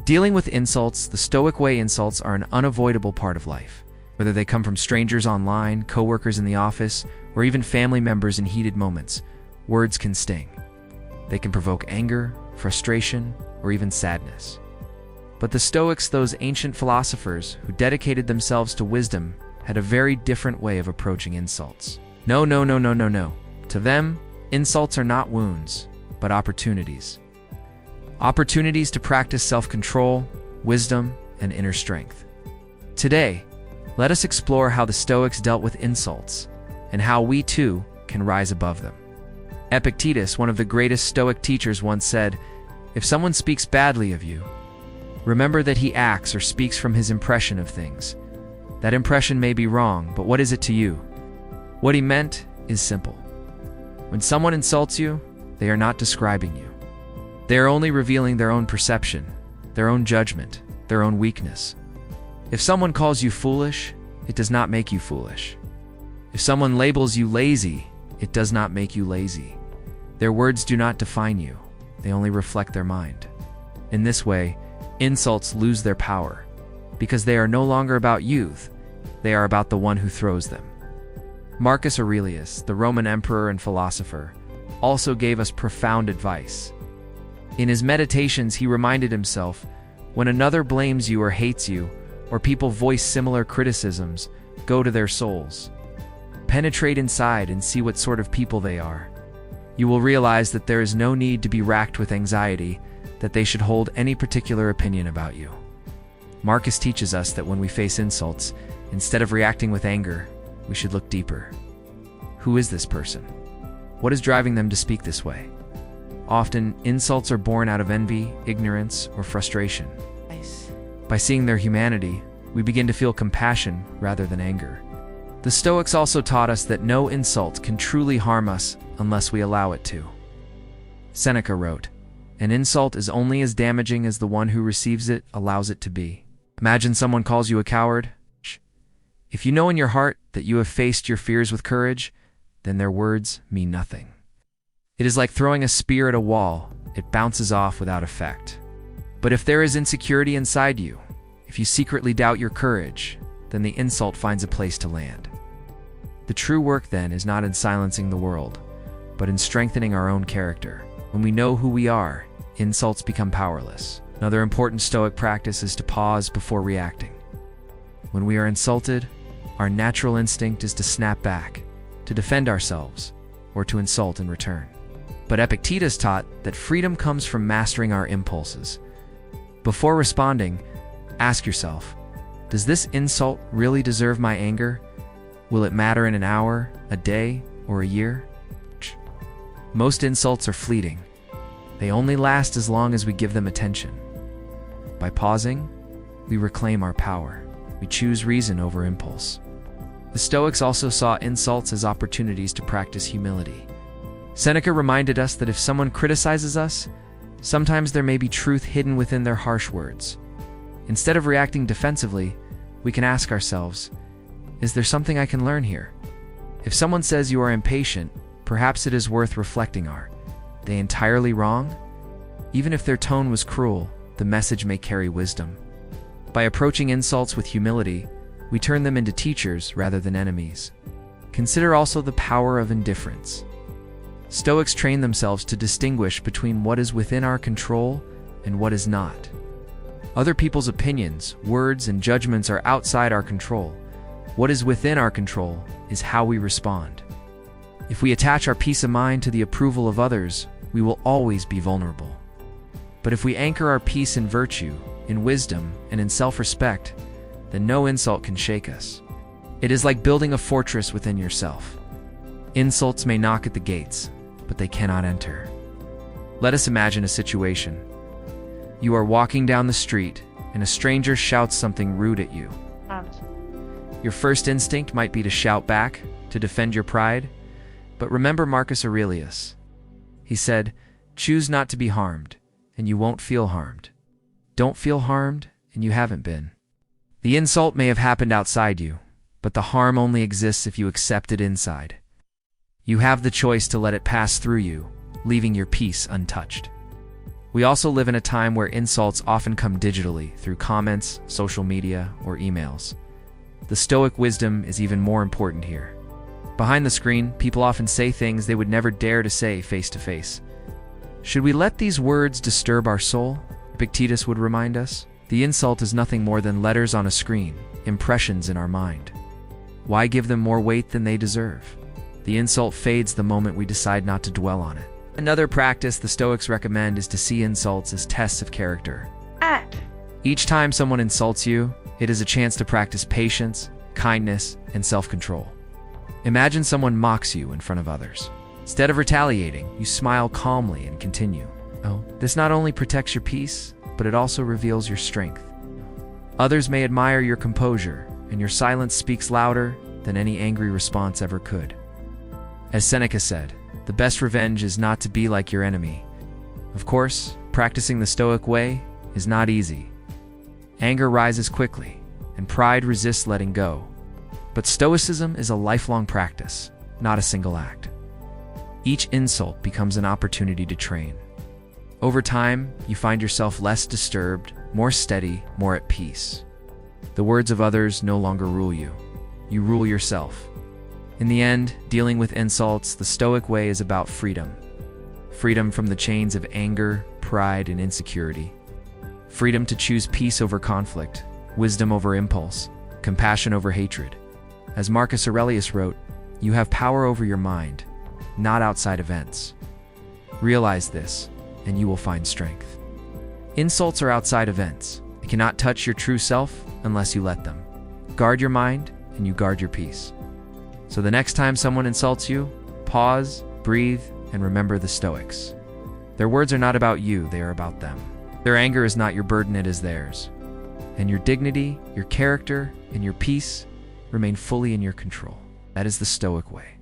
Dealing with insults, the Stoic way, insults are an unavoidable part of life. Whether they come from strangers online, coworkers in the office, or even family members in heated moments, words can sting. They can provoke anger, frustration, or even sadness. But the Stoics, those ancient philosophers who dedicated themselves to wisdom, had a very different way of approaching insults. No. To them, insults are not wounds, but opportunities. Opportunities to practice self-control, wisdom, and inner strength. Today, let us explore how the Stoics dealt with insults, and how we too can rise above them. Epictetus, one of the greatest Stoic teachers, once said, "If someone speaks badly of you, remember that he acts or speaks from his impression of things. That impression may be wrong, but what is it to you?" What he meant is simple. When someone insults you, they are not describing you. They are only revealing their own perception, their own judgment, their own weakness. If someone calls you foolish, it does not make you foolish. If someone labels you lazy, it does not make you lazy. Their words do not define you. They only reflect their mind. In this way, insults lose their power, because they are no longer about you, they are about the one who throws them. Marcus Aurelius, the Roman emperor and philosopher, also gave us profound advice. In his meditations, he reminded himself, when another blames you or hates you, or people voice similar criticisms, go to their souls. Penetrate inside and see what sort of people they are. You will realize that there is no need to be racked with anxiety that they should hold any particular opinion about you. Marcus teaches us that when we face insults, instead of reacting with anger, we should look deeper. Who is this person? What is driving them to speak this way? Often, insults are born out of envy, ignorance, or frustration. By seeing their humanity, we begin to feel compassion rather than anger. The Stoics also taught us that no insult can truly harm us unless we allow it to. Seneca wrote, "An insult is only as damaging as the one who receives it allows it to be." Imagine someone calls you a coward. If you know in your heart that you have faced your fears with courage, then their words mean nothing. It is like throwing a spear at a wall. It bounces off without effect. But if there is insecurity inside you, if you secretly doubt your courage, then the insult finds a place to land. The true work then is not in silencing the world, but in strengthening our own character. When we know who we are, insults become powerless. Another important Stoic practice is to pause before reacting. When we are insulted, our natural instinct is to snap back, to defend ourselves, or to insult in return. But Epictetus taught that freedom comes from mastering our impulses. Before responding, ask yourself, does this insult really deserve my anger? Will it matter in an hour, a day, or a year? Most insults are fleeting. They only last as long as we give them attention. By pausing, we reclaim our power. We choose reason over impulse. The Stoics also saw insults as opportunities to practice humility. Seneca reminded us that if someone criticizes us, sometimes there may be truth hidden within their harsh words. Instead of reacting defensively, we can ask ourselves, is there something I can learn here? If someone says you are impatient, perhaps it is worth reflecting, are they entirely wrong? Even if their tone was cruel, the message may carry wisdom. By approaching insults with humility, we turn them into teachers rather than enemies. Consider also the power of indifference. Stoics train themselves to distinguish between what is within our control and what is not. Other people's opinions, words, and judgments are outside our control. What is within our control is how we respond. If we attach our peace of mind to the approval of others, we will always be vulnerable. But if we anchor our peace in virtue, in wisdom, and in self-respect, then no insult can shake us. It is like building a fortress within yourself. Insults may knock at the gates, but they cannot enter. Let us imagine a situation. You are walking down the street, and a stranger shouts something rude at you. Your first instinct might be to shout back, to defend your pride, but remember Marcus Aurelius. He said, "Choose not to be harmed, and you won't feel harmed. Don't feel harmed, and you haven't been." The insult may have happened outside you, but the harm only exists if you accept it inside. You have the choice to let it pass through you, leaving your peace untouched. We also live in a time where insults often come digitally through comments, social media, or emails. The Stoic wisdom is even more important here. Behind the screen, people often say things they would never dare to say face to face. Should we let these words disturb our soul? Epictetus would remind us. The insult is nothing more than letters on a screen, impressions in our mind. Why give them more weight than they deserve? The insult fades the moment we decide not to dwell on it. Another practice the Stoics recommend is to see insults as tests of character. Each time someone insults you, it is a chance to practice patience, kindness, and self-control. Imagine someone mocks you in front of others. Instead of retaliating, you smile calmly and continue. This not only protects your peace, but it also reveals your strength. Others may admire your composure, and your silence speaks louder than any angry response ever could. As Seneca said, the best revenge is not to be like your enemy. Of course, practicing the Stoic way is not easy. Anger rises quickly, and pride resists letting go. But Stoicism is a lifelong practice, not a single act. Each insult becomes an opportunity to train. Over time, you find yourself less disturbed, more steady, more at peace. The words of others no longer rule you. You rule yourself. In the end, dealing with insults, the Stoic way is about freedom. Freedom from the chains of anger, pride, and insecurity. Freedom to choose peace over conflict, wisdom over impulse, compassion over hatred. As Marcus Aurelius wrote, you have power over your mind, not outside events. Realize this, and you will find strength. Insults are outside events. They cannot touch your true self unless you let them. Guard your mind, and you guard your peace. So the next time someone insults you, pause, breathe, and remember the Stoics. Their words are not about you, they are about them. Their anger is not your burden, it is theirs. And your dignity, your character, and your peace remain fully in your control. That is the Stoic way.